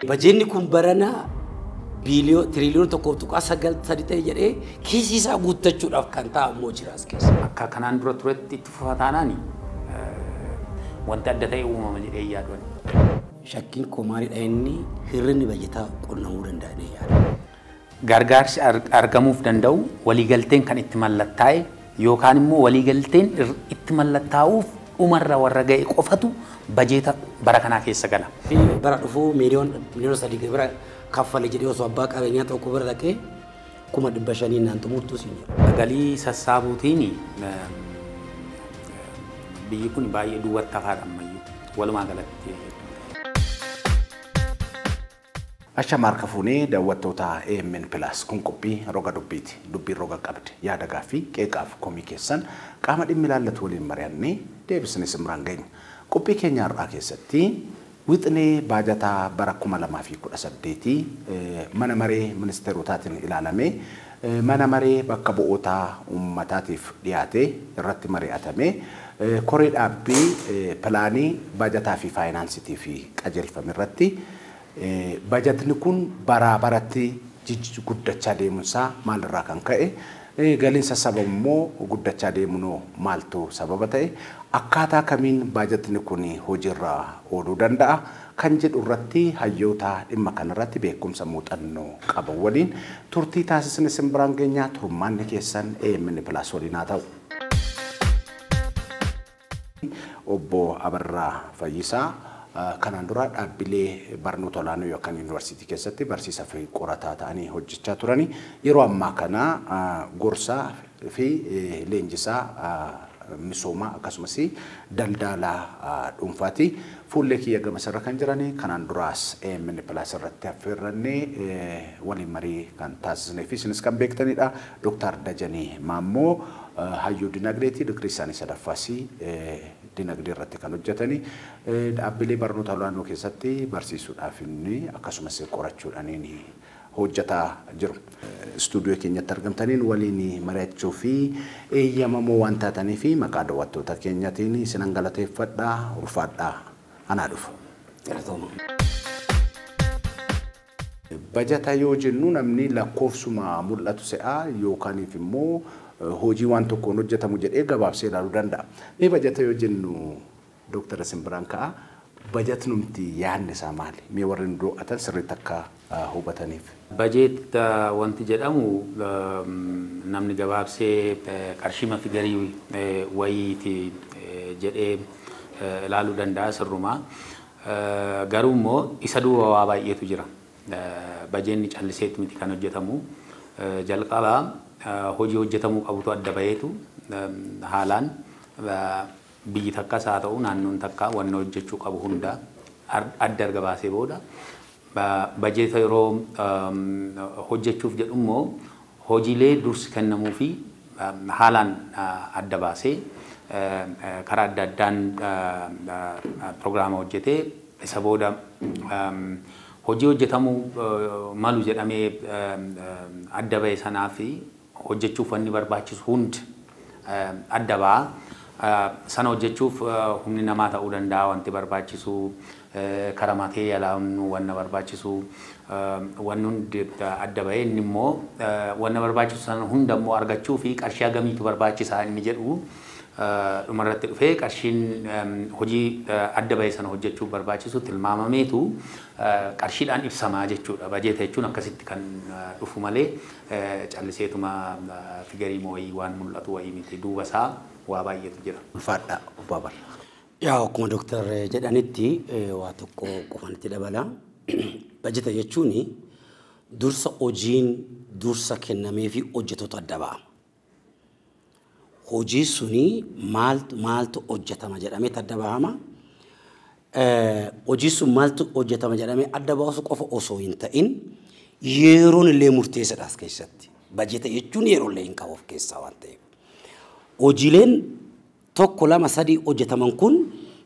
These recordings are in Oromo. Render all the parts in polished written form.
Bajenni kun barana tiriliyoon tokkoof tuqaa 9 jedhee kiisii isaa guuttachuudhaaf kan taa'amu jiraas keessa. Akka kanaan dura turetti itti fufataanaani wanti adda ta'e uumama jedhee yaaduun. Shakkiin koo maalidha inni hirrinni bajetaa qunnamuu danda'anii yaada. Gargaarsi argamuuf danda'u waliigalteen kan itti mallattaa'e yookaan immoo waliigalteen itti mallattaa'uuf umarra warra ga'e qofatu bajeta bara kanaa keessa gala. Bara dhufuu miliyoona 3 bira kaffale jedhee osoo abbaa qabeenyaa tokko bira dhaqee 500,000 naan xumurtuu siin jira. Galii sassaabuutiin biyyi kun baay'ee duwwaatti hafaadha ammayyuu walumaa galatti. Acha marka fuunee daawwattoota AMN Plus kun qophii roga dubbiiti. Dubbiin roga qabdi. Yaada gaaffii qeeqaaf komii keessan qaama dhimmi ilaallatu waliin mari'annee deebisnee simraan geenya. Qophii keenya har'aa keessatti wixinee baajataa bara 2018 mana maree ministeerotaatiin ilaalamee mana maree bakka bu'ootaa uummataatiif dhiyaate irratti mari'atame koree dhaabbii pilaanii baajataa fi faayinaansiitii fi qajeelfame irratti bajetni kun bara baratti guddachaa deemuunsaa maalirraa kan ka'e galiin sassabamu immoo guddachaa deemunoo maaltu sababa ta'e akkaataa kamiin bajetni kun hojiirra ooluu danda'a kan jedhu irratti hayyoota dhimma kanarratti beekumsa muuxannoo qaban waliin turtii taasisne simbiraan geenyaa turmaanni keessan AMN Plus waliin haa ta'u. Obbo Abarraa Fayyisaa kanaan dura dhaabbilee barnoota olaanoo yookaan yuunivarsiitii keessatti barsiisaa fi qorataa ta'anii hojjechaa turani yeroo ammaa kana gorsaa fi leenjisaa misooma akkasumas daldalaa dhuunfaati fuullee kiyya gamasarra kan jirani kanaan duraas AMN Plus irratti affeerrannee waliin marii kan taasisnee fi isinis kan beektanidha. Dr. Dajanee Maammoo hayyuu dinagdeetii digrii isaanii sadaffaasii dinagdee irratti kan hojjetani dhaabbilee barnoota olaanoo keessatti barsiisuudhaaf inni akkasumas qorachuudhaan hojjetaa jiru. Stuudiyoo keenyatti argamtaniin waliin mari'achuu fi eeyyamamoo waan taatanii fi maqaa daawwattoota keenyaatiin isinan galateeffadhaa ulfaadhaa anaa dhufu. Bajeta yoo jennu namni lakkoofsuma mul'atu se'a yookaaniif immoo hojii waan tokkoon hojjetamu jedhee gabaabsee ilaaluu danda'a. Mee bajeta yoo jennu Dr. Simbiraan ka'a bajetnumti yaadni isaa maali? Mee warri nu do'atan sirriitti akka hubataniif. Bajet wanti jedhamu namni gabaabsee qarshii figarii wayiiti jedhee ilaaluu danda'a sirrumaa. Garuu immoo isa duuba waa baay'eetu jira. Bajenni calliseetti miti kan hojjetamu. Jalqabaa hojii hojjetamuu qabutu adda baheetu haalaan biyyi takkas haa ta'u naannoon takka wanna hojjechuu qabu hunda adda erga baasee booda bajeta yeroo hojjechuuf jedhu immoo hojiilee dursi kennamuu fi haalaan adda baasee karaa adda addaan pirogiraama hojjetee isa booda hojii hojjetamuu malu jedhamee adda bahee sanaa fi hojjechuuf wanni barbaachisu hundi adda ba'a. Sana hojjechuuf humni namaa ta'uu danda'a wanti barbaachisu karaa mateeriyaalaa wanna barbaachisu wanni hundi adda bahee inni immoo wanna barbaachisu sana hunda immoo argachuu fi qarshii hagamiitu barbaachisaa inni jedhu dhumarratti dhufee qarshiin hojii adda bahee sana hojjechuuf barbaachisu tilmaamameetu qarshiidhaan ibsamaa jechuudha. Bajeta jechuun akkasitti kan dhufu malee calliseetuma figarii wayii waan mul'atu wayii miti duuba isaa waa baay'eetu jira. Ulfaadhaa Obbo Abarraa. Yaa akkuma Dr. jedhanitti waa tokko qofanitti dabala. Bajeta jechuun dursa hojiin dursa kennamee fi hojjetoota adda ba'a. Hojii suni maaltu hojjetama jedhamee adda bahama. Hojii sun maaltu hojjetama jedhamee adda baasu qofa osoo hin ta'in yeroon illee murteessaadha as keessatti. Bajeta jechuun yeroo illee hin qabu of keessaa waan ta'eef. Hojiileen tokko lama sadii hojjetaman kun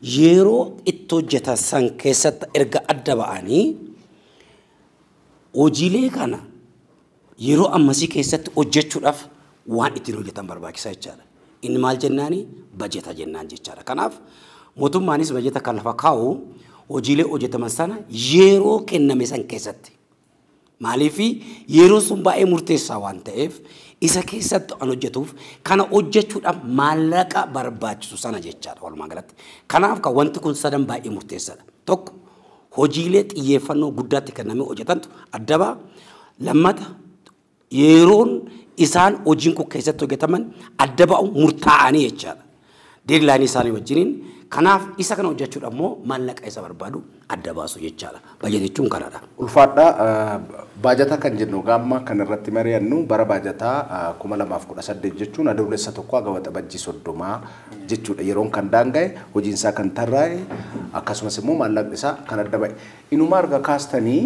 yeroo itti hojjetan san keessatti erga adda ba'anii hojiilee kana yeroo ammasii keessatti hojjechuudhaaf waan ittiin hojjetan barbaachisaa jechaadha. Inni maal jennaani bajeta jennaan jechaadha. Kanaaf mootummaanis bajeta kan lafa kaa'u hojiilee hojjetaman sana yeroo kenname san keessatti maaliif yeroo sun baay'ee murteessaa waan ta'eef isa keessatti an hojjetuuf kana hojjechuudhaaf maallaqa barbaachisu sana jechaadha walumaa galatti. Kanaaf kan wanti kun sadan baay'ee murteessaadha. Tokko hojiilee xiyyeeffannoo guddaatti kennamee hojjetantu adda ba'a. Lammata yeroon isaan hojiin kun keessatti hojjetaman adda ba'u murtaa'anii jechaadha. Deadline isaanii wajjiniin kanaaf isa kana hojjechuudhaaf immoo maallaqa isa barbaadu adda baasu jechaadha. Bajet jechuun kanadha. Ulfaadhaa baajata kan jennu gaamma kan irratti mari'annu bara baajataa 2018 jechuun adoolessa tokko haga waxabajjii 30 jechuudha. Yeroon kan daanga'e hojiin isaa kan tarraa'e akkasumas immoo maallaqni isaa kan adda ba'e. Inuma arga kaastanii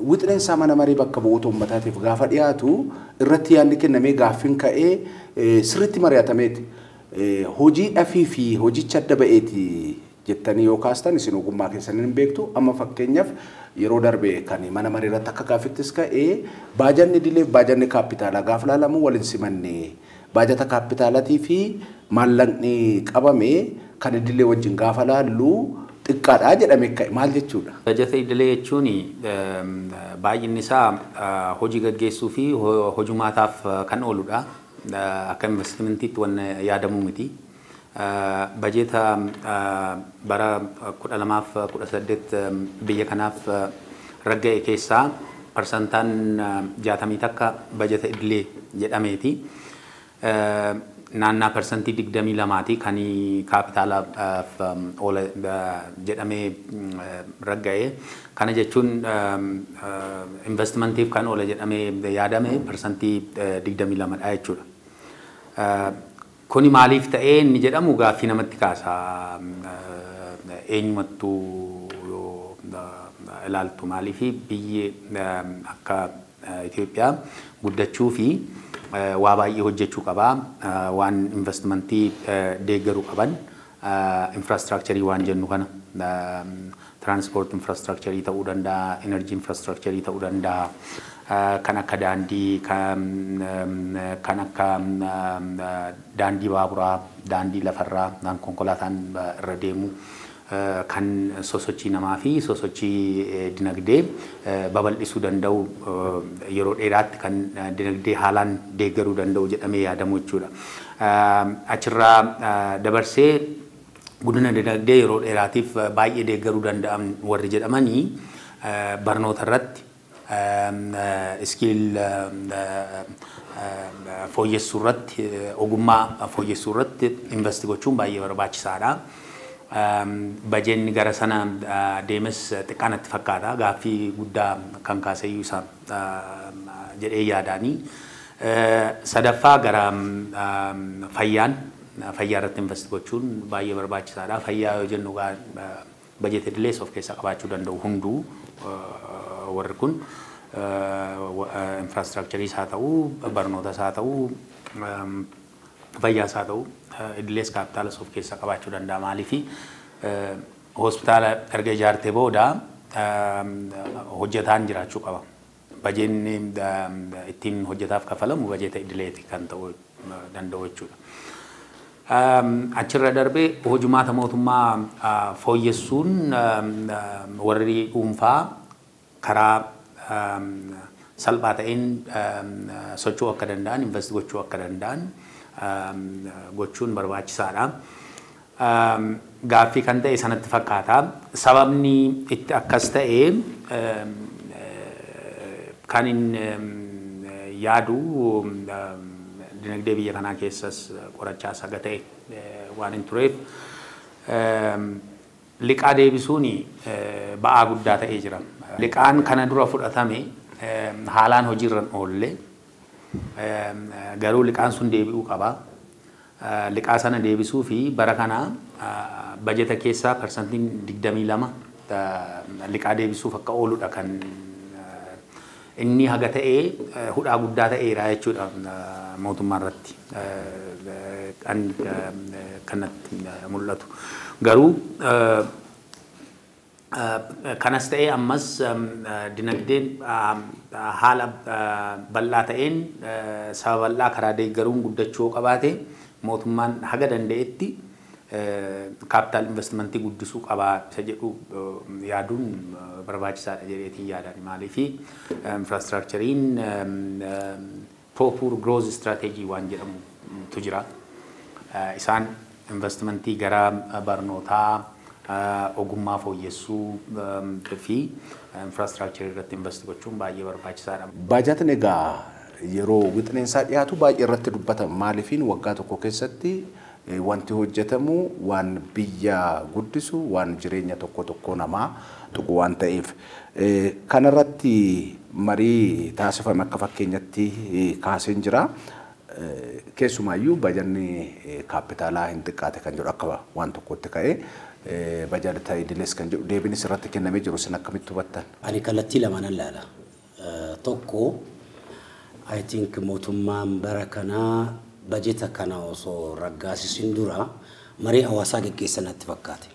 wixineen isaa mana marii bakka bu'oota uummataatiif gaafa dhiyaatu irratti yaadni kennamee gaaffiin ka'ee sirriitti mari'atameeti. Hojii dhafii fi hojicha adda ba'eeti jettanii yoo kaastan isin ogummaa keessanii hin beektu. Amma fakkeenyaaf yeroo darbe kan mana marii irratti akka gaaffittis ka'ee baajanni dileef baajanni kaapitaalaa gaafa laalamu waliin simanne baajata kaapitaalatii fi maallaqni qabame kan idilee wajjin gaafa laallu xiqqaadha jedhamee ka'e maal jechuudha? Baajata idilee jechuun baay'inni isaa hojii gaggeessuu fi hojumaataaf kan ooludha. Akka investimentiitti waan yaadamu miti. Baajata bara 2018 biyya kanaaf ragga'e keessaa parsantaan 60 takka baajata idilee jedhameeti. Naannaa parsantii 22 kan kaapitaalaaf oola jedhamee ragga'e. Kana jechuun investimentiif kan oola jedhamee yaadame parsantii 22 dha jechuudha. Kuni maaliif ta'ee inni jedhamu gaaffii namatti kaasa. Eenyumattuu yoo ilaaltu maaliif biyyi akka Itoophiyaa guddachuu fi waa baay'ee hojjechuu qaba. Waan investimentii deeggaruu qaban infrastructure waan jennu kana transport infrastructure ta'uu danda'a, energy infrastructure ta'uu danda'a. Kan akka daandii kan akka daandii baaburaa, daandii lafarraa, naan konkolaataan irra deemu kan sosochii namaa fi sosochii dinagdee babal'isuu danda'u yeroo dheeraatti kan dinagdee haalaan deeggaruu danda'u jedhamee yaadamu jechuudha. Achirraa dabarsee guddina dinagdee yeroo dheeraatiif baay'ee deeggaruu danda'an warri jedhamanii barnoota irratti skill fooyyessuu irratti ogummaa fooyyessuu irratti invest gochuun baay'ee barbaachisaadha. Bajenni gara sana deemes xiqqaanatti fakkaata. Gaaffii guddaa kan kaaseyyuu isa jedhee yaadaanii. Sadaffaa gara fayyaa irratti invest gochuun baay'ee barbaachisaadha. Fayyaa yoo jennu bajeta idilees of keessaa qabaachuu danda'u hunduu warri kun infrastructurii isaa ta'uu, barnoota isaa ta'uu, fayyaa isaa ta'uu idilees kaapitaalas of keessaa qabaachuu danda'a. Maaliif hospitaala erga ijaartee booda hojjetaan jiraachuu qaba. Bajenni ittiin hojjetaaf kafalamu bajeta idileeti kan ta'uu danda'u jechuudha. Achirra darbee hojumaata mootummaa fooyyessuun warri dhuunfaa karaa salphaa ta'een socho'uu akka danda'an, invest gochuu akka danda'an gochuun barbaachisaadha. Gaaffii kan ta'e sanatti fakkaata. Sababni itti akkas ta'e kan yaadu dinagdee biyya kanaa keessas qorachaa saga ta'e waan hin tureef liqaa deebisuun ba'aa guddaa ta'ee jira. Liqaan kana dura fudhatame haalaan hojiirra hin oolle garuu liqaan sun deebi'uu qaba. Liqaa sana deebisuu fi bara kana bajeta keessaa parsantiin 22 liqaa deebisuuf akka ooludha kan inni haga ta'ee hudhaa guddaa ta'eera jechuudha mootummaa irratti kanatti mul'atu. Garuu kanas ta'ee ammas dinagdeen haala bal'aa ta'een sababa bal'aa karaa deeggaruun guddachuu qabaate mootummaan haga danda'etti capital investment guddisuu qabaa isa jedhu yaaduun barbaachisaadha jedheetiin yaadani maaliif infrastructurein proper growth strategy waan jedhamu tu jira isaan investmentii gara barnootaa ogummaa fooyyessuu fi infrastructure irratti invest gochuun baay'ee barbaachisaadha. Baajatiin egaa yeroo wixineensaa dhiyaatu baay'ee irratti dubbatama maaliifiin waggaa tokko keessatti wanti hojjetamu waan biyya guddisu waan jireenya tokko namaa tuqu waan ta'eef kanarratti marii taasifame akka fakkeenyatti kaaseen jira keessumaayyuu bajanni kaapitaalaa hin xiqqaate kan jedhu akka waan tokkotti ka'ee bajaajata idilees kan jedhu deebiinis irratti kennamee jiru sin akkamitti hubattan? Ani kallattii lamaan ilaala. Tokko I think mootummaan bara kanaa bajeta kana osoo raggaasisin dura marii hawaasaa geggeessan natti fakkaate.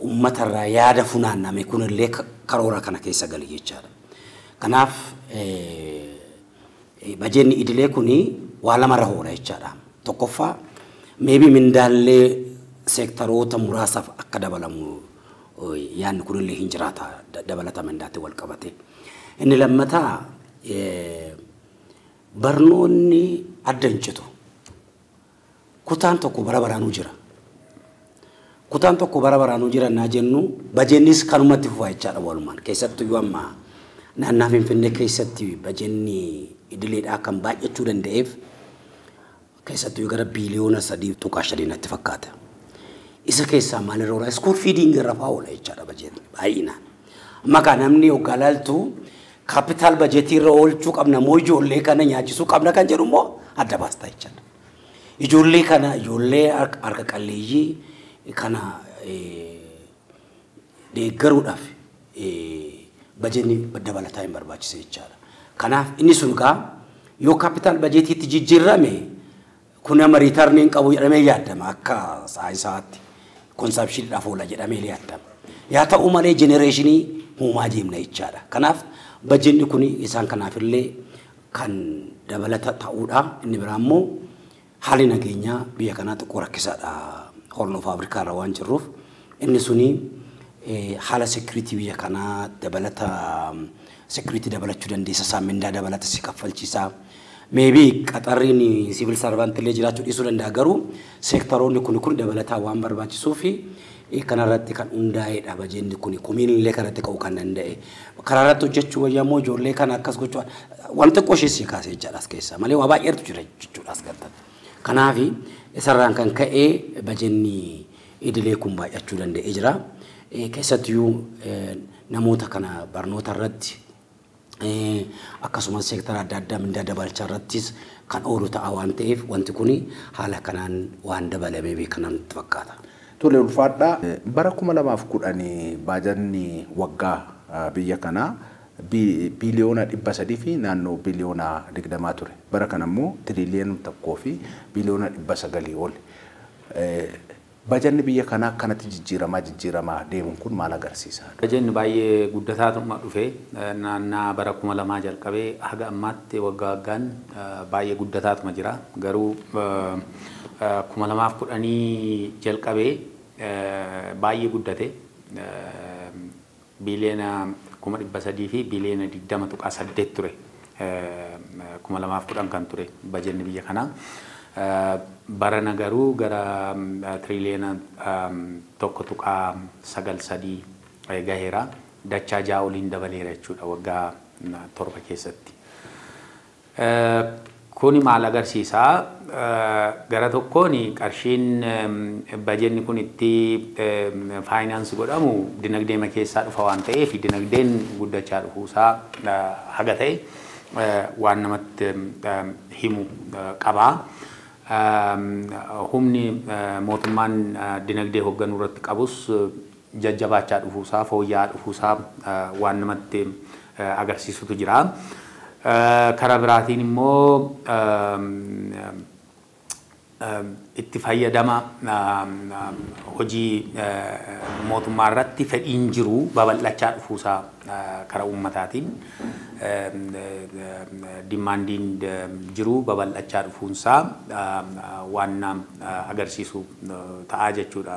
Uummatarraa yaada funaanname kunillee karoora kana keessa gali jechaadha. Kanaaf bajenni idilee kuni waa lamarra oola jechaadha. Tokkoffaa maybe mindaallee sektaroota muraasaaf akka dabalamu yaanni kunillee hin jiraata dabalata mindaatti wal qabate. Inni lammataa barnoonni adda hin citu. Kutaan tokko bara baraanuu jira. Kutaan tokko bara baraanuu jira naa jennu bajennis kanumatti fufaa jechaadha walumaan. Keessattuu yoo amma naannaa Finfinnee keessatti bajenni idileedhaa kan baay'achuu danda'eef keessattuu gara biliyoona 3.5 natti fakkaata. Isa keessaa maalirra oola school feeding irra fa'aa oola jechaadha bajenni baay'inaan. Amma kan namni hoggaa laaltu capital budgetii irra oolchuu qabna moo ijoollee kana nyaachisuu qabna kan jedhu immoo adda baastaa jechaadha. Ijoollee kana ijoollee harka qalleeyyii kana deeggaruudhaaf bajenni dabalataa hin barbaachise jechaadha. Kanaaf inni sun gaa yoo capital budgetiitti jijjiirame kun amma returniin qabu jedhamee yaadama akka saayinsaatti consumptionidhaaf oola jedhamee yaadama. Yaa ta'u malee generatiinii uumaa deemna jechaadha. Kanaaf bajenni kun isaan kanaafillee kan dabalata ta'uudha. Inni biraa immoo haalli nageenyaa biyya kanaa xiqqoo rakkisaadha. Horn of Africa irra waan jirruuf inni suni haala security biyya kanaa dabalata security dabalachuu dandeessa saamindaa dabalata si kaffalchiisaa. Maybe qaxarriin civil servant illee jiraachuu dhiisuu danda'a garuu seektaroonni kun dabalataa waan barbaachisuu fi kanarratti kan hundaa'edha bajenni kun komiinillee kanatti ka'uu kan danda'e. Karaarratti hojjechuu wayyaammoo ijoollee kana akkas gochuu wanti qoshee kaasee jechaadha as keessa malee waa baay'eetu jira jechuudha as galtan. Kanaaf isarraan kan ka'ee bajenni idilee kun baay'achuu danda'ee jira. Keessattuu namoota kana barnoota irratti akkasumas seektara adda addaa mindaa dabalchaa irrattis kan oolu ta'a waan ta'eef wanti kun haala kanaan waan dabalamee beekanan fakkaata. Tole ulfaadhaa bara 2010 bajanni waggaa biyya kanaa biliyoona 300 fi naannoo biliyoona 20 ture. Bara kana immoo tiriliyoona 1 fi biliyoona 900 ol. Bajanni biyya kanaa akkanatti jijjiiramaa deemuun kun maal agarsiisa? Bajanni baay'ee guddataatuma dhufe naannaa bara 2000 jalqabee haga ammaatti waggaan baay'ee guddataatuma jira. Garuu 2010 jalqabee baay'ee guddate biliyoona 300 fi biliyoona 20.8 ture. 2010 kan ture bajanni biyya kanaa. Barana garuu gara tiriliyoona 1.93 gaheera dachaa ja'a oliin dabaleera jechuudha waggaa 7 keessatti. Kuni maal agarsiisaa? Gara tokkoon qarshiin bajenni kun itti faayinaansi godhamu dinagdee keessaa dhufa waan ta'eef dinagdeen guddachaa dhufuusaa haga ta'e waan namatti himu qabaa. Humni mootummaan dinagdee hoogganuu irratti qabus jajjabaachaa dhufuusaa fooyya'aa dhufuusaa waan namatti agarsiisutu jira. Karaa biraatiin immoo itti fayyadama hojii mootummaa irratti fedhiin jiru babal'achaa dhufuusaa karaa ummataatiin dimaandiin jiru babal'achaa dhufuunsaa waan agarsiisu ta'aa jechuudha.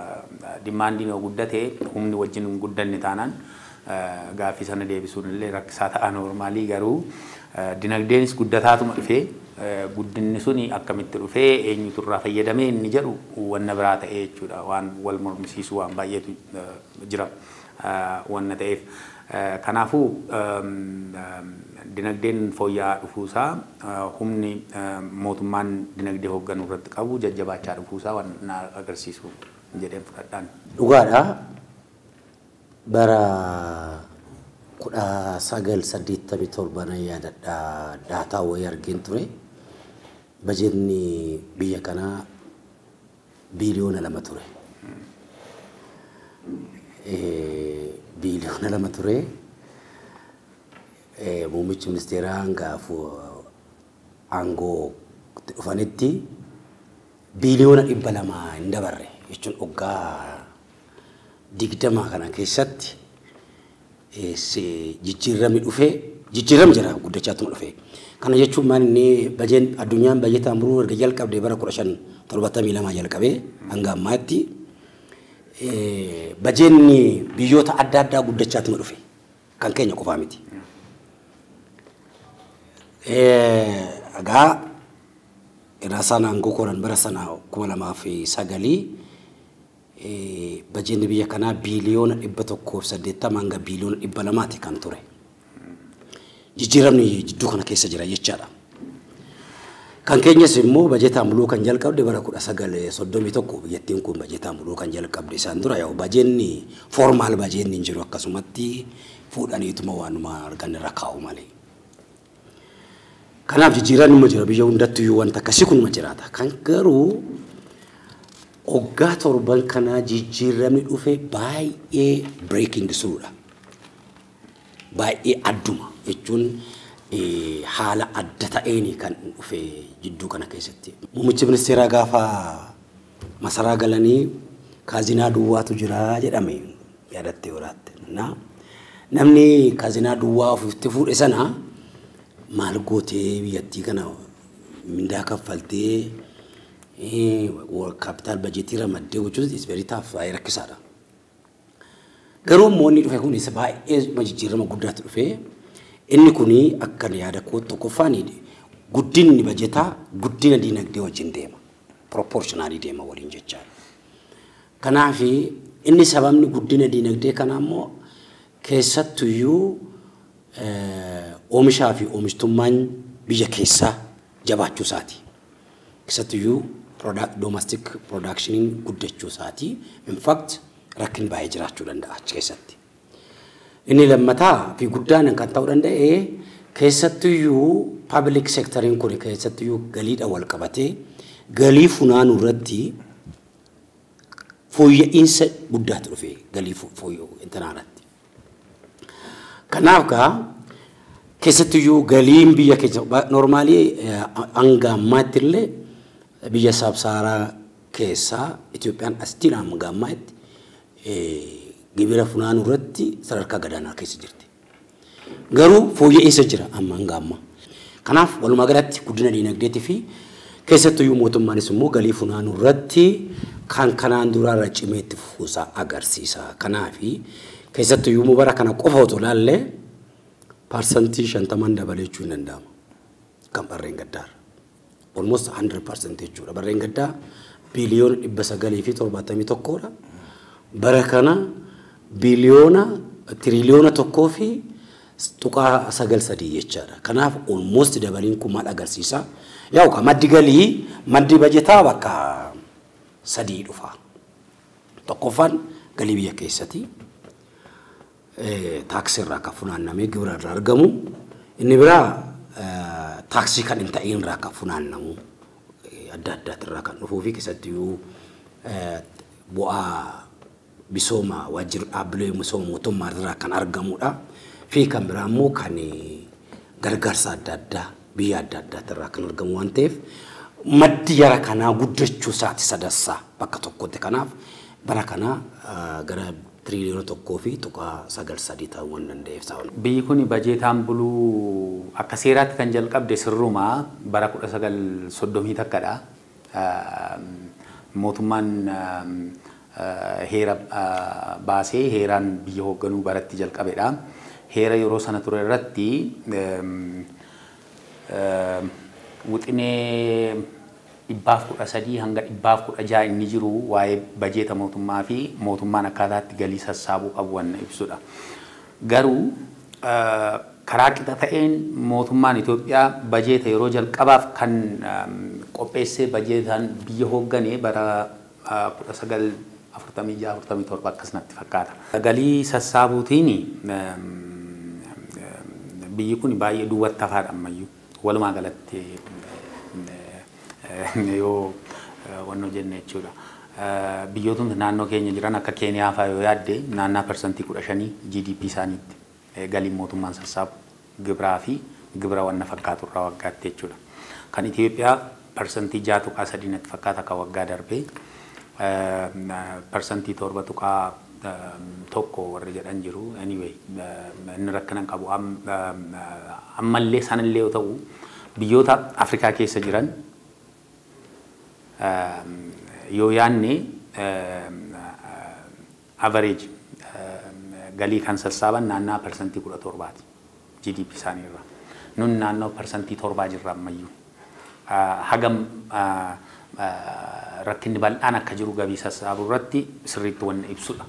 Dimaandiin yoo guddate humni wajjin hin guddanne taanaan gaaffii sana deebisuun illee rakkisaa ta'a normaalii garuu dinagdeenis guddataatuma dhufee guddinni suni akkamitti dhufee eenyutu irraa fayyadamee inni jedhu wanna biraa ta'ee jechuudha waan wal mormisiisu waan baay'eetu jira wanna ta'eef kanaafuu dinagdeen fooyya'aa dhufuusaa humni mootummaan dinagdee hoogganuu irratti qabu jajjabaachaa dhufuusaa waan agarsiisu jedheen fudhadhaan. Dhugaadha. Bara 1987 yaadadha daataa wayii argeen ture. Bajetni biyya kanaa biiliyoona 2 ture. Biiliyoona 2 ture. Muummichi ministeeraa gaafa aangoo dhufanitti biiliyoona 200 hin dabarre jechuun waggaa 20 kana keessatti jijjiiramni dhufee jijjiiram jira guddachaatuma dhufee. Kana jechuun maanni bajeen addunyaan bajetaan buruu erga jalqabdee bara 1572 jalqabee hanga ammaatti bajeenni biyyoota adda addaa guddachaatuma dhufe kan keenya qofaa miti. Agaa irraa sana aangoo koran bara sana 2009 bajeenni biyya kanaa biiliyoona 180 hanga biiliyoona 200 kan ture. Jijjiiramni jidduu kana keessa jira jechaadha. Kan keenyas immoo bajetaan buluu kan jalqabde bara 1931 biyyattiin kun bajetaan buluu kan jalqabde isaan dura yaa bajeenni formaal bajeenni hin jiru akkasumatti fuudhaniituma waanuma argan irra kaa'u malee. Kanaaf jijjiiramni jira biyya hundattuu wanta akkasii kunuma jiraata. Kan garuu waggaa 7 kana jijjiiramni dhufe baay'ee breaking throughudha. Baay'ee adduma jechuun haala adda ta'een kan dhufe jidduu kana keessatti. Muummichi ministeeraa gaafa masaraa galanii kaazinaa duwwaatu jira jedhame yaadattee waraatte. Namni kaazinaa duwwaa ofitti fuudhe sana maal gootee biyyattii kana mindaa kaffaltee capital budgetii ramaddee gochuun is very tough rakkisaadha. Garuu moonni dhufe kun isa baay'ee jijjiirama guddaatu dhufe inni kuni akka yaada koo tokkoffaani guddinni bajetaa guddina dinagdee wajjin deema proportionally deema waliin jechaa. Kanaaf inni sababni guddina dinagdee kana immoo keessattuyyuu oomishaa fi oomishtummaan biyya keessaa jabaachuu isaati. Keessattuyyuu domestic production guddachuu isaati. In fact rakkin baay'ee jiraachuu danda'a achi keessatti. Inni lammataa fi guddaan kan ta'uu danda'e keessattuyyuu public sectoriin kun keessattuyyuu galiidha wal qabatee galii funaanuu irratti fooyya'insa guddaatu dhufe galii fooyya'uu intanaarratti. Kanaaf gaa keessattuyyuu galiin biyya keessa normaalii hanga ammaatti illee biyya Saab-Saaraa keessaa Itoophiyaan astiin hanga ammaatti gibira funaanuu irratti sadarkaa gadaanaa keessa jirti. Garuu fooyya'insa jira amma hanga amma. Kanaaf walumaa galatti guddina dinagdeetii fi keessattuyyuu mootummaanis immoo galii funaanuu irratti kan kanaan duraarra cimee itti fufuusaa agarsiisa. Kanaaf keessattuyyuu bara kana qofa otoo ilaallee parsantii 50 dabalee jechuun danda'ama. Kan barreen gaddaara. Almost 100% jechuudha. Barreen gaddaa biiliyoona 971dha. Bara kana biiliyoona tiriliyoona 1 fi tuqaa 9.3 jechaadha. Kanaaf almost dabaliin kun maal agarsiisa? Yaa ka maddi galii maddi bajetaa bakka 3 dhufa. Tokkoffaan galii biyya keessatti taaksii irraa kan funaannamee gibira irraa argamu. Inni biraa taaksii kan hin ta'in irraa kan funaannamu adda addaati irraa kan dhufuu fi keessattiyyuu bu'aa bisooma waajjira dhaabbilee misooma mootummaa irraa kan argamudha. Fi kan biraa immoo kan gargaarsa adda addaa biyya adda addaati irraa kan argamu waan ta'eef maddi yara kanaa guddachuu isaati sadassaa bakka tokkotti kanaaf bara kanaa gara tiriliyoona tokkoo fi tuqaa 9.3 ta'uu waan danda'eef saawwan. Biyyi kun bajeetaan buluu akka seeraatti kan jalqabde sirrumaa bara 1930 takkadha. Mootummaan heera baasee heeraan biyya hoogganuu baratti jalqabedha. Heera yeroo sana ture irratti wixinee 13 hanga 16 inni jiru waa'ee bajeeta mootummaa fi mootummaan akkaataatti galii sassaabuu qabu waan ibsudha. Garuu karaa qixa ta'een mootummaan Itoophiyaa bajeeta yeroo jalqabaaf kan qopheessee bajeetaan biyya hoogganee bara 1946-47 akkasumatti fakkaata. Galii sassaabuutiin biyyi kun baay'ee duwwatti hafaadha ammayyuu. Walumaa galatti yoo wanno jenne jechuudha. Biyyootni naannoo keenya jiran akka Keeniyaa fa'aa yoo yaadde naannaa % 15 GDP isaaniitti galii mootummaan sassaabu gibiraa fi gibira wanna fakkaatu irraa waggaatti jechuudha. Kan Itoophiyaa % 6.3 fakkaata akka waggaa darbee % 7.1 warri jedhan jiru. Anyway inni rakkina qabu ammallee sanallee yoo ta'u biyyoota Afrikaa keessa jiran yoo yaanne average galii kan sassaaban naannaa % 17 GDP isaaniirra. Nun naannoo % 7 jirra ammayyuu. Hagam rakkinni bal'aan akka jiru gabii sassaabuu irratti sirriitti wanna ibsudha.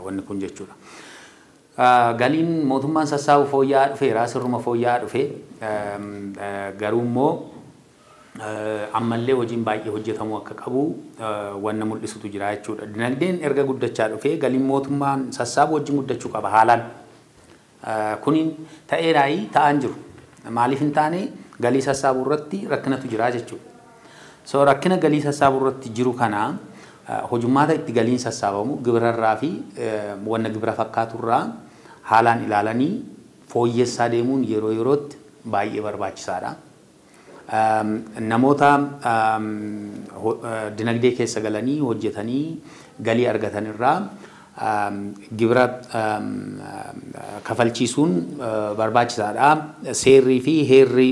Wanni kun jechuudha. Galiin mootummaan sassaabu fooyya'aa dhufeera sirruma fooyya'aa dhufe garuu immoo ammallee hojiin baay'ee hojjetamuu akka qabu wanna mul'isutu jira jechuudha. Dinagdeen erga guddachaa dhufe galiin mootummaan sassaabu wajjin guddachuu qaba haalaan. Kuniin ta'eeraayi ta'aan jiru. Maaliif hin taane galii sassaabuu irratti rakkinatu jira jechuudha. So rakkina galii sassaabuu irratti jiru kana hojummaata itti galiin sassaabamu gibirarraa fi wanna gibira fakkaaturraa haalaan ilaalanii fooyyessaa deemuun yeroo yerootti baay'ee barbaachisaadha. Namoota dinagdee keessa galanii hojjetanii galii argatanirraa gibira kafalchiisuun barbaachisaadha. Seerrii fi heerri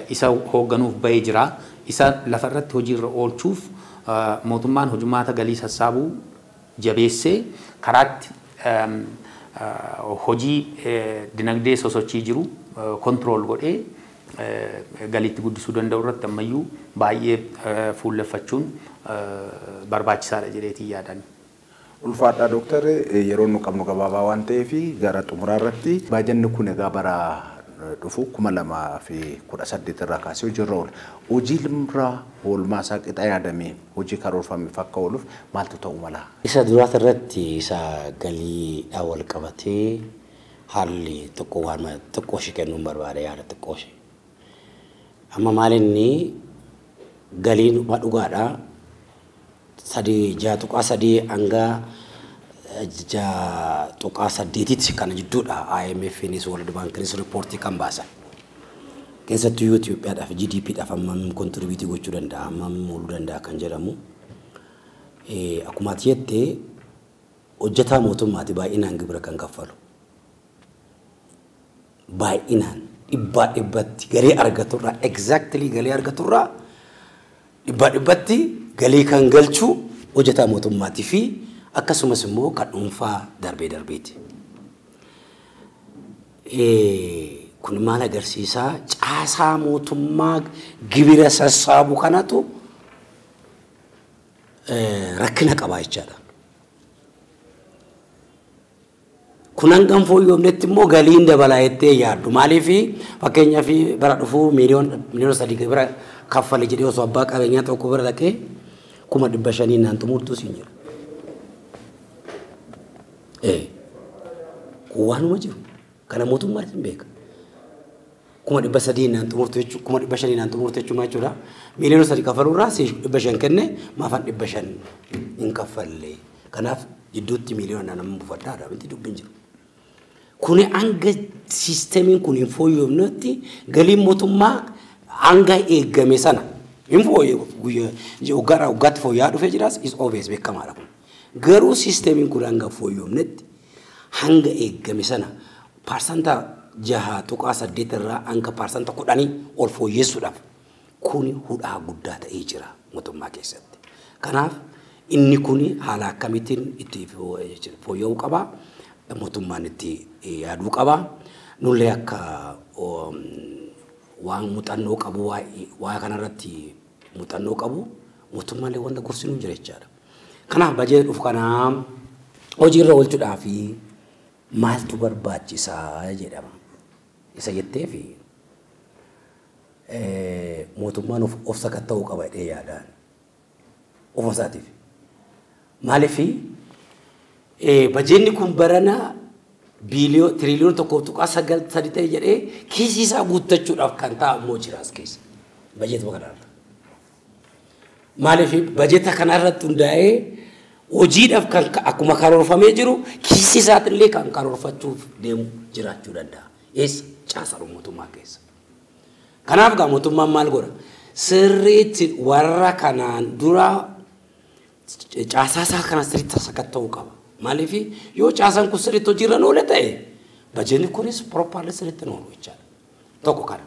isa hoogganuuf bahee jira. Isa lafarratti hojiirra oolchuuf mootummaan hojummaata galii sassaabuu jabeessee karaatti hojii dinagdee sosochii jiru kontrool godhee galiitti guddisuu danda'u irratti ammayyuu baay'ee fuulleffachuun barbaachisaadha jedheetii yaadan. Ulfaadhaa Dooktar yeroo nu qabnu gabaabaa waan ta'eef gara xumuraa irratti baajanni kun egaa bara dhufu 2018 irraa kaasee hojiirra oola. Hojii limraa oolmaa isaa qixa yaadamee hojii karoorfameef akka ooluuf maaltu ta'uu mala? Isa duraata irratti isa galiidhaa wal qabatee haalli tokko waan xiqqoo ishee kennuun barbaada yaada xiqqoo ishee. Amma maalinni galiin dhugaadhaa 6.3 hanga 6.8 kana jidduudha. IMF nis World Bank nis reportii kan baasan. Keessattuu Itoophiyaadhaaf GDPdhaaf hammam kontribiutii gochuu danda'a hammam ooluu danda'a kan jedhamu. Akkuma ati jettee hojjetaa mootummaati baay'inaan gibira kan kaffalu. Baay'inaan dhibbatti galii argaturraa exactly galii argaturraa dhibbatti galii kan galchu hojjetaa mootummaati fi akkasumas immoo kan dhuunfaa darbeeti. Kun maal agarsiisaa caasaa mootummaa gibira sassaabu kanatu rakkina qabaa jechaadha. Kun hangam fooyyomnetti immoo galiin dabalaa jettee yaaddu. Maaliif fakkeenyaaf bara dhufuu miliyoona 3 gibira kaffale jedhee osoo abbaa qabeenyaa tokko bira dhaqee 500,000 naan xumurtuu siin jira. Waanuma jiru kana mootummaan hin beeka. 300,000 naan xumurtu jechuudha 500,000 naan xumurtu jechuudha. Miliyoona 3 kaffaluurraa 500 kenne maafan 500 hin kaffalle. Kanaaf jidduutti miliyoona nama buufadhaadha wanti dubbiin jiru. Kuni hanga siistemiin kun hin fooyyomnetti galiin mootummaa hanga eegame sana Waggaatti fooyya'aa dhufee jiraas is obvious beekamaadha kun. Garuu siistemiin kun hanga fooyya'amnetti hanga eeggame sana paarsantaa 6.8 irraa hanga paarsantaa 10 ol fooyyessuudhaaf kuni hudhaa guddaa ta'ee jira mootummaa keessatti. Kanaaf inni kuni haala akkamittiin itti fooyya'uu qabaa mootummaan itti yaaduu qabaa. Nullee akka waan muuxannoo qabu waa kanarratti muuxannoo qabu mootummaalee wanta gorsinuu jira jechaadha. Kanaaf bajeeta dhufu kanaa hojiirra oolchuudhaaf maaltu barbaachisaa jedhama. Isa jettee fi mootummaan of sakatta'uu qaba jedhee yaadaan of isaatiif. Maaliif bajeetni kun barana tiriliyoona 1.9 ta'e jedhee kiisii isaa guuttachuudhaaf kan taa'amu jira as keessa bajeeta kanarra. Maaliif bajeeta kanarratti hundaa'ee hojiidhaaf kan akkuma karoorfamee jiru kiisii isaatillee kan karoorfachuuf deemu jiraachuu danda'a. Eessa caasaa mootummaa keessa. Kanaaf gaa mootummaan maal godha? Sirriitti warra kanaan dura caasaa kana sirriitti sakatta'uu qaba. Maaliif yoo caasaan kun sirriitti hojiirra oole ta'e bajeetni kunis propaarli sirriitti oolu jechaadha. Tokko kana.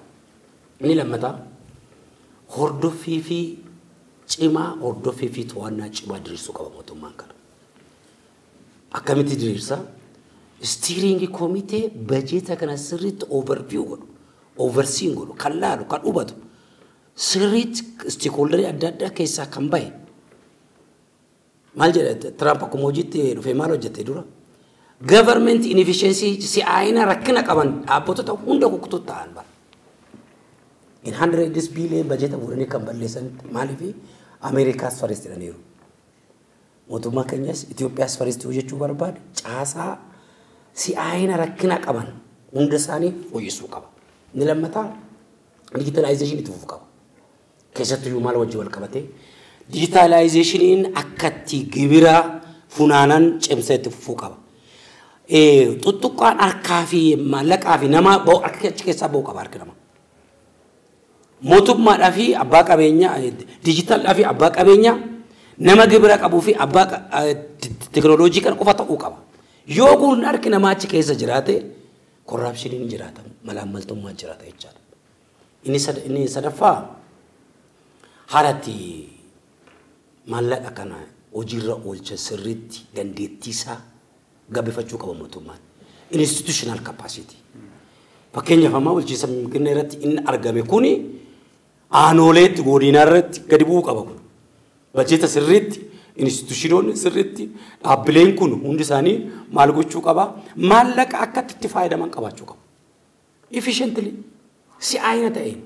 Inni lammataa hordoffii fi cimaa hordoffii fi to'annaa cimaa diriirsuu qaba mootummaan kana. Akkamitti diriirsa? Steering committee bajeeta kana sirriitti overview godhu, overseen godhu, kan laalu, kan hubatu, sirriitti stakeholderii adda addaa keessaa kan bahe. Maal jedha Trump akkuma hojiitti dhufee maal hojjete dura? Government inefficiency si'aayina rakkina qaban dhaabbattoota hunda kukkutuu ta'an bara. In 100 billion bajeeta fuudhanii kan balleessan maaliif Ameerikaas fariisti jedhaniiru. Mootummaa keenyas Itoophiyaas fariisti hojjechuu barbaade caasaa si'aayina rakkina qaban hunda isaanii fooyyessuu qaba. Inni lammataa digitalization itti fufuu qaba. Keessattuu maal wajjin wal qabatee digitalizationiin akkatti gibira funaanan cimsee itti fufuu qaba. Tuttuqqaan harkaa fi maallaqaa fi nama harka keessaa ba'uu qaba harki nama. Mootummaadhaa fi abbaa qabeenyaa digitalidhaa fi abbaa qabeenyaa nama gibira qabuu fi abbaa teknooloojii kan qofa ta'uu qaba. Yoo kun harki namaa achi keessa jiraate korraapshiniin jiraata malaammaltummaan jiraata jechaadha. Inni sadaffaa haalatti maallaqa kana hojiirra oolcha sirriitti dandeettii isaa gabbifachuu qaba mootummaan. Institutional capacity. Fakkeenyaaf ammaa bulchiinsa Finfinnee irratti inni argame kuni aanooleetti godina irratti gadi bu'uu qaba kun. Bajeeta sirriitti institushinoonni sirriitti dhaabbileen kun hundi isaanii maal gochuu qaba? Maallaqa akkatti itti fayyadaman qabaachuu qabu. Efficiently si'aayina ta'een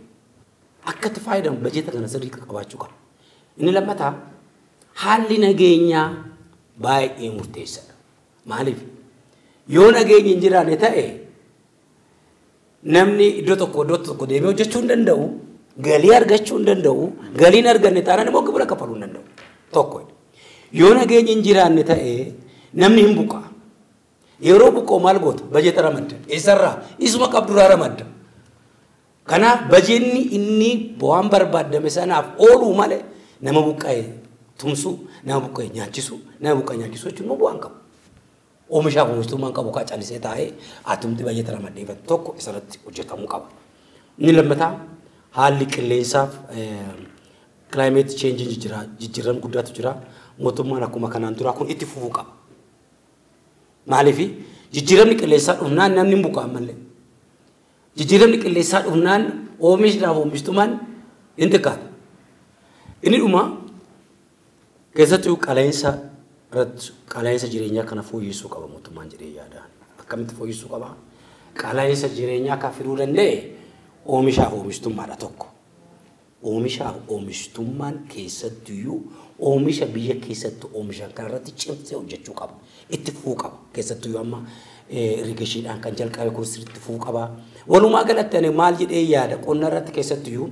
akkatti fayyadamu bajeeta kana sirriitti qabaachuu qaba. Inni lammataa haalli nageenyaa baay'ee murteessaadha. Maaliif? Yoo nageenyi hin jiraanne ta'e namni iddoo tokko deemee hojjechuu hin danda'u, galii argachuu hin danda'u, galiin arganne taanaan immoo gibira kaffaluu hin danda'u. Tokko. Yoo nageenyi hin jiraanne ta'e namni hin buqa. Yeroo buqqoo maal goota? Bajeeta ramadda. Eessarraa? Isuma qabduraa ramadda. Kanaaf bajeetni inni waan barbaadame sanaaf ooluu malee nama buqqa'ee tumsuu, nama buqqa'ee nyaachisuu, nama buqqa'ee nyaachisuu jechuun immoo bu'aan qabu. Oomishaaf oomishtummaan qabu kaa callisee taa'ee atumti bajeeta ramaddeeffatu tokko isarratti hojjetamuu qaba. Inni lammataa haalli qilleensaaf climate change jijjiiran guddaatu jira. Mootummaan akkuma kanaan duraa kun itti fufuu qaba. Maaliif jijjiiramni qilleensaa dhufnaan namni hin buqqa'an malee. Jijjiiramni qilleensaa dhufnaan oomishnaaf oomishtummaan hin xiqqaata. Inni dhuma keessattuu qaala'insa jireenyaa kana fooyyessuu qaba mootummaan jedhee yaadaan. Akkamitti fooyyessuu qaba? Qaala'insa jireenyaa kan fiduu danda'e oomishaaf oomishtummaadha tokko. Oomishaaf oomishtummaan keessattuyyuu oomisha biyya keessatti oomishan kanarratti cimsee hojjechuu qaba. Itti fufuu qaba. Keessattuyyuu amma irrigeeshiidhaan kan jalqabe kun sirriitti fufuu qaba. Walumaa galatti ani maal jedhee yaada qonna irratti keessattuyyuu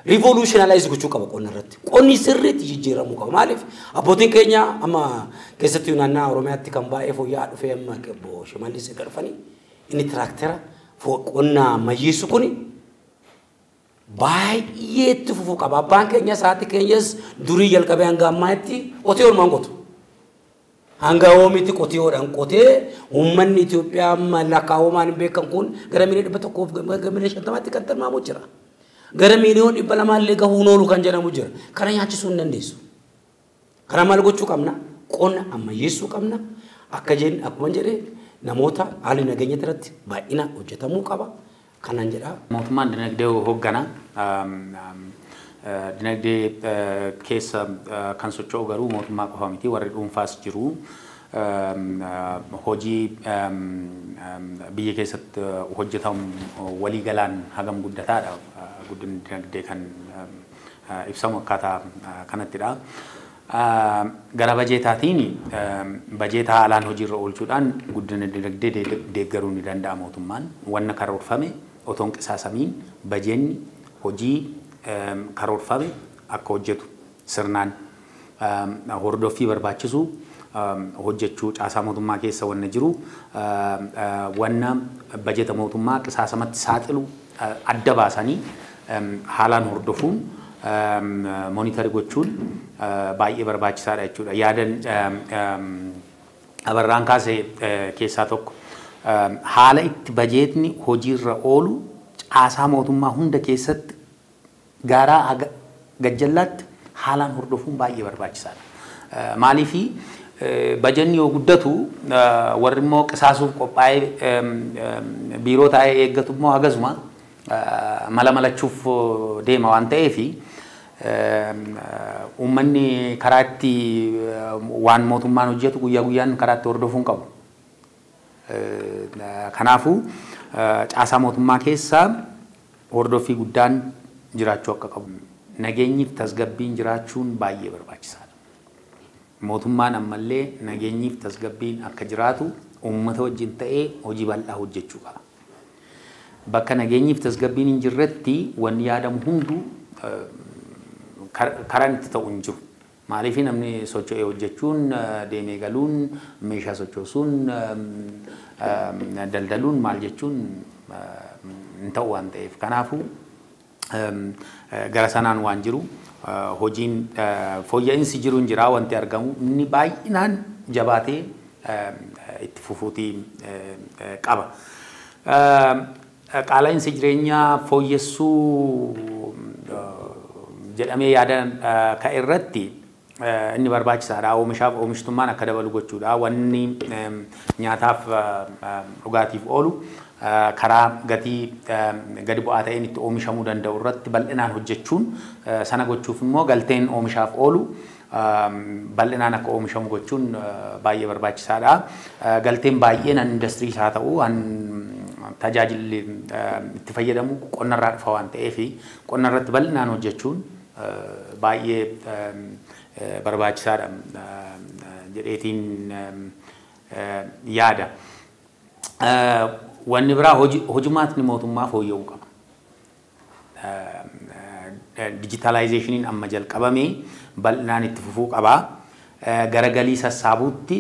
revolutionalize gochuu qaba qonna irratti. Qonni sirriitti jijjiiramuu qaba. Maaliif abbootiin keenya amma keessattuyyuu naannoo Oromiyaatti kan baay'ee fooyya'aa dhufee amma shimallis gadhufanii inni tiraaktera qonna ammayyeessu kuni baay'eetti fufuu qaba. Abbaan keenya saati keenyas durii jalqabee hanga ammaatti qotee oolmaan qotu. Hanga oomitti qotiyoodhaan qotee uummanni Itoophiyaa amma lakkaa'amaan hin beekan kun gara miliyoona 150tti kan tilmaamu jira. Gara miliyoona 200 illee gahuun oolu kan jedhamu jira. Kana nyaachisuu hin dandeessu. Kana maal gochuu qabna? Qonna ammayyeessuu qabna. Akkuma jedhee namoota haalli nageenya irratti baay'ina hojjetamuu qaba. Kanan jedha. Mootummaan dinagdee hooggana. Dinagdee keessa kan socho'u garuu mootummaa qofa miti warri dhuunfaas jiru. Hojii biyya keessatti hojjetamu waliigalaan hagam guddataadha. Guddinni dinagdee kan ibsamu akkaataa kanattidha. Gara bajeetaatiin bajeetaa haalaan hojiirra oolchuudhaan guddina dinagdee deeggaruu ni danda'a mootummaan. Wanna karoorfame otoo hin qisaasamiin bajeenni hojii karoorfame akka hojjetu sirnaan hordoffii barbaachisu hojjechuu caasaa mootummaa keessa wanna jiru wanna bajeeta mootummaa qisaasamatti saaxilu adda baasanii haalaan hordofuun monitari gochuun baay'ee barbaachisaadha jechuudha. Yaadan abarraan kaasee keessaa tokko haala itti bajeetni hojiirra oolu caasaa mootummaa hunda keessatti gaaraa gajjallaatti haalaan hordofuun baay'ee barbaachisaadha. Maaliifi bajanni yoo guddatu warri immoo qisaasuuf qophaa'ee biiroo taa'ee eeggatu immoo hagasuma mala malachuuf deema waan ta'eefi uummanni karaa itti waan mootummaan hojjetu guyyaa guyyaan karaa itti hordofuun qabu. Kanaafuu caasaa mootummaa keessaa hordoffii guddaan jiraachuu akka qabu. Nageenyiif tasgabbiin jiraachuun baay'ee barbaachisaadha. Mootummaan ammallee nageenyiif tasgabbiin akka jiraatu uummata wajjin ta'ee hojii bal'aa hojjechuu qaba. Bakka nageenyiif tasgabbiin hin jirretti wanni yaadamu hundu karaan itti ta'u hin jiru. Maaliif namni socho'ee hojjechuun deemee galuun meeshaa sochoosuun daldaluun maal jechuun hin ta'u waan ta'eef. Kanaafuu gara sanaan waan jiru hojiin fooyya'insi jiru hin jira wanti argamu inni baay'inaan jabaatee itti fufuutii qaba. Qaala'insi jireenyaa fooyyessuu jedhamee yaadan ka'e irratti inni barbaachisaadha. Oomishaaf oomishtummaan akka dabalu gochuudha. Wanni nyaataaf dhugaatiif oolu karaa gatii gadi bu'aa ta'een itti oomishamuu danda'u irratti bal'inaan hojjechuun sana gochuuf immoo galteen oomishaaf oolu bal'inaan akka oomishamu gochuun baay'ee barbaachisaadha. Galteen baay'een indastiriis haa ta'u tajaajilli itti fayyadamu qonnarraa dhufa waan ta'eef qonna irratti bal'inaan hojjechuun baay'ee barbaachisaadha jedheetiin yaada. Wanni biraa hojimaatni mootummaa fooyya'uu qaba. Digitaalaayizeeshiniin amma jalqabamee bal'inaan itti fufuu qaba. Garagalii sassaabuutti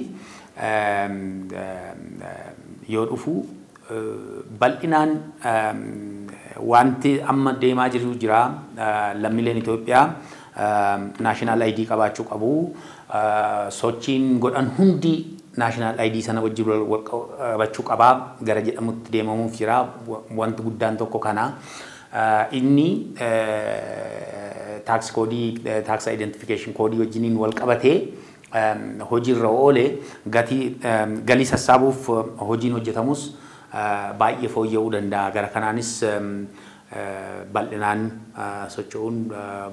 yoo dhufu bal'inaan wanti amma deemaa jiru jira. Lammiileen Itoophiyaa naashinaal ID qabaachuu qabu. Sochiin godhan hundi naashinaal ID sana wajjin qabachuu qabaa gara jedhamutti deemamuuf jira. Wanti guddaan tokko kana inni tax koodii tax identification koodii wajjiniin wal qabatee hojiirra oole galii sassaabuuf hojiin hojjetamus baay'ee fooyya'uu danda'a. Gara kanaanis bal'inaan socho'uun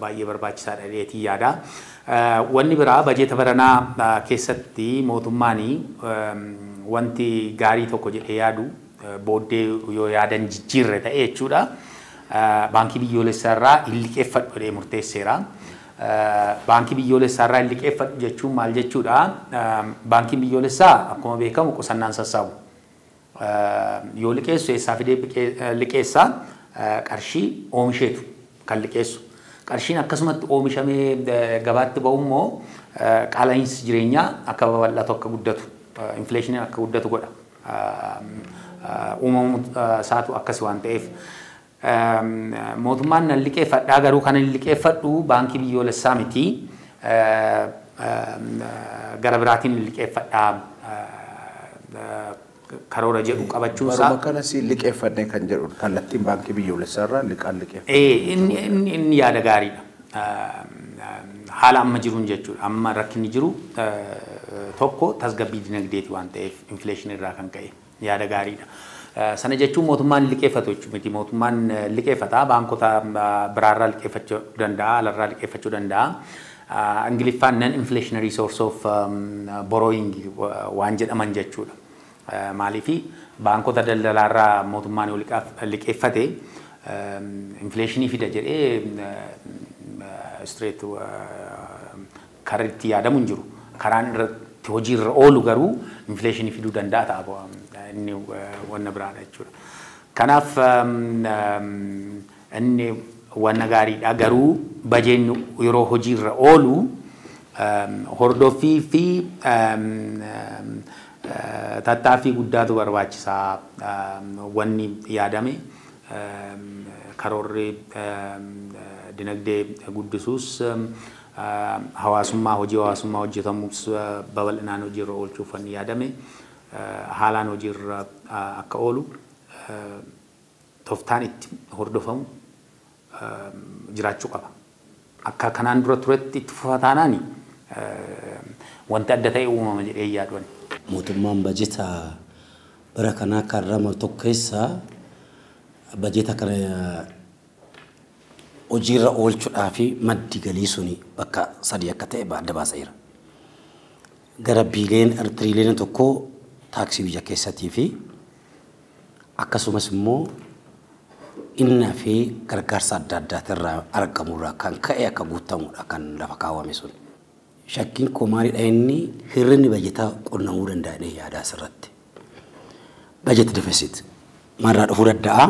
baay'ee barbaachisaadha jedheetii yaada. Wanni biraa bajeeta baranaa keessatti mootummaan wanti gaarii tokko jedhee yaadu booddee yoo yaadan jijjiirre ta'e jechuudha. Baankii biyyoolessaa irraa hin liqeeffadhu jedhee murteesseera. Baankii biyyoolessaa irraa hin liqeeffadhu jechuun maal jechuudha? Baankiin biyyoolessaa akkuma beekamu qusannaan sassaabu. Yoo liqeessu eessaa fidee liqeessaa qarshii oomisheetu kan liqeessu. Qarshiin akkasumatti oomishamee gabaatti ba'u immoo qaala'insi jireenyaa akka babal'atu akka guddatu infleeshiniin akka guddatu godha. Uumamu isaatu akkas waan ta'eef mootummaan nan liqeeffadhaa garuu kan inni liqeeffadhu baankii biyyoolessaa miti gara biraatiin liqeeffadhaa karoora jedhu qabachuun isaa. Baruma kana si liqeeffannee kan jedhu kallattiin baankii biyyoolessaa irraa liqeeffadha. Inni yaada gaariidha. Haala amma jiruun jechuudha. Amma rakkinni jiru tokko tasgabbii dinagdeeti waan ta'eef infleeshinii irraa kan ka'e yaada gaariidha. Sana jechuun mootummaan liqeeffatu jechuudha miti. Mootummaan liqeeffata baankota biraarraa liqeeffachuu danda'a, alarraa liqeeffachuu danda'a. Ingiliffaan non inflationary source of borrowing waan jedhaman jechuudha. Maaliifi baankota daldalaarraa mootummaan yoo liqeeffate infleeshinii fida jedhee straight karritti yaadamu hin jiru. Karaan irratti hojii irra oolu garuu infleeshinii fiduu danda'a ta'a inni wanna biraadha jechuudha. Kanaaf inni wanna gaariidha garuu bajeenyi yeroo hojii irra oolu hordoffii fi tattaaffii guddaatu barbaachisaa wanni yaadame karoorri dinagdee guddisuus hawaasummaa hojjetamus babal'inaan hojiirra oolchuuf wanni yaadame haalaan hojiirra akka oolu tooftaan itti hordofamu jiraachuu qaba. Akka kanaan dura turetti itti fufataanaani wanti adda ta'e uumama jedhee yaaduun. Mootummaan bajeta bara kanaa kan rama tokko keessaa bajeta kana hojiirra oolchuudhaa fi maddi galii suni bakka sadii akka ta'e adda baaseera. Gara tiriliyoona tokko taaksii biyya keessattii fi akkasumas immoo innaa fi gargaarsa adda addaatirraa argamurraa kan ka'e akka guutamudha kan lafa kaawwame sun. Shakkiin koo maalidha inni hirrinni bajetaa qunnamuu danda'anii yaada asirratti. Bajet deficit marraa dhufuu danda'a.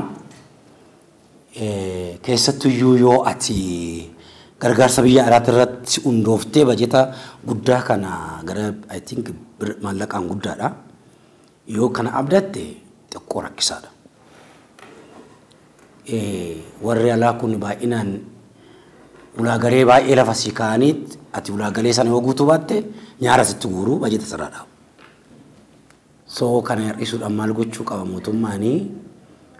Keessattuyyuu yoo ati gargaarsa biyya alaatti irratti hundooftee bajeta guddaa kana gara I think maallaqaan guddaadha. Yoo kana abdatte xiqqoo rakkisaadha. Warri alaa kun baay'inaan ulaagaree baay'ee lafa sii kaa'aniit ati ulaagalee sana yoo guutuu baatte nyaara sitti guuruu bajeta sirraadha. So kana hir'isuudhaan maal gochuu qaba mootummaanii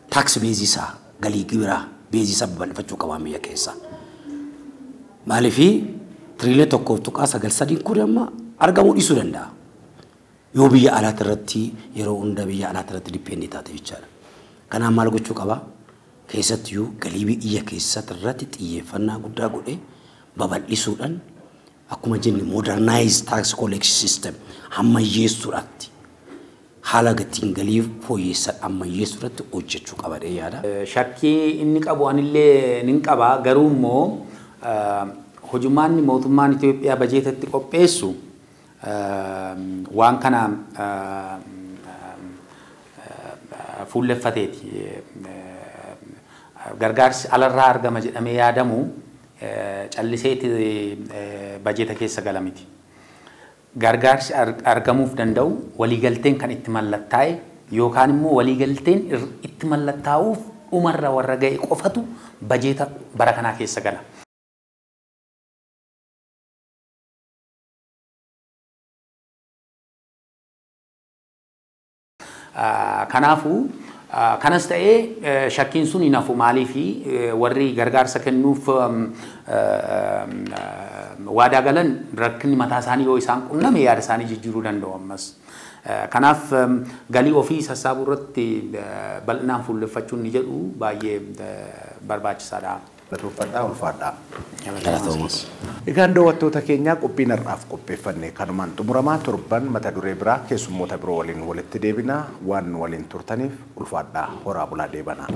taaks beezisaa galii gibiraa beezisaa babal'ifachuu qaba biyya keessa. Maaliifi tiriliyoona tokkoof tuqaa 9.3 kun amma argamuu dhiisuu danda'a. Yoo biyya alaatti irratti yeroo hunda biyya alaatti irratti dipeendii taate jechaadha. Kanaaf maal gochuu qaba? Keessattuu galii biyya keessatti irratti xiyyeeffannaa guddaa godhee babal'isuudhaan akkuma jenne modernized tax collection system ammayyeessuudhaatti haala gatiin galii fooyyessan ammayyeessuudhaatti hojjechuu qabadee yaada. Shakkii inni qabu anillee nin qaba garuu immoo hojummaanni mootummaan Itoophiyaa bajeetatti qopheessu waan kana fuulleffateeti. Gargaarsi alarraa argama jedhamee yaadamu calliseeti bajeeta keessa gala miti. Gargaarsi argamuuf danda'u waliigalteen kan itti mallattaa'e yookaan immoo waliigalteen itti mallattaa'uuf dhumarra warra ga'e qofatu bajeeta bara kanaa keessa gala. Kanaafuu kanas ta'ee shakkiin sun hin hafu maaliifi warri gargaarsa kennuuf waadaa galan rakkinni mataa isaanii yoo isaan qunname yaada isaanii jijjiiruu danda'u ammas. Kanaaf galii ofii sassaabuu irratti bal'inaan fuulleffachuun ni jedhu baay'ee barbaachisaadha. Laatuuffadhaa ulfaadhaa. Egaan daawwattoota keenyaa qophiin har'aaf qopheeffanne kanumaan xumuramaa torban mata duree biraa keessummoota biroo waliin walitti deebina waan waliin turtaniif ulfaadhaa horaa bulaa deebanaa.